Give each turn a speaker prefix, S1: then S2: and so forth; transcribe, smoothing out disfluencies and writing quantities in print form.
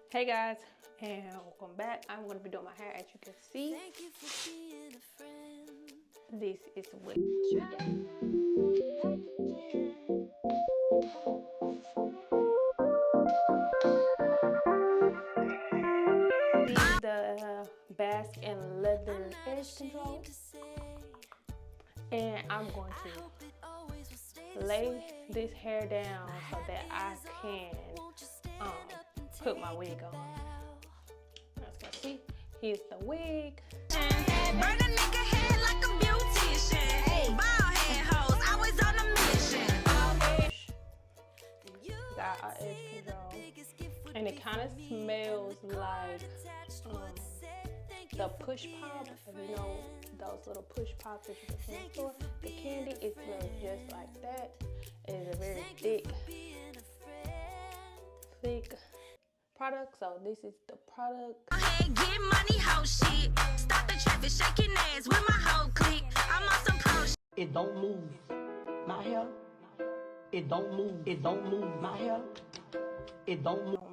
S1: Hey guys, and welcome back. I'm going to be doing my hair. As you can see, this is what you get. This is the Baskin Lather Edge Control, and I'm going to lay this hair down so that I can put my wig on. As you can see, here's the wig.
S2: Burn a nigga head like a beautician. Bald head hoes, always on a mission.
S1: Got our edge control, and it kind of smells like the push pop. If you know those little push pops that you can see in the store, the candy, it smells just like that. It is a very thick product. So this is the product.
S2: Hey, get money, hoe shit. Stop the traffic, shaking ass with my whole clique. I'm on some pro shit.
S3: It don't move my hair. It don't move. It don't move my hair. It don't move.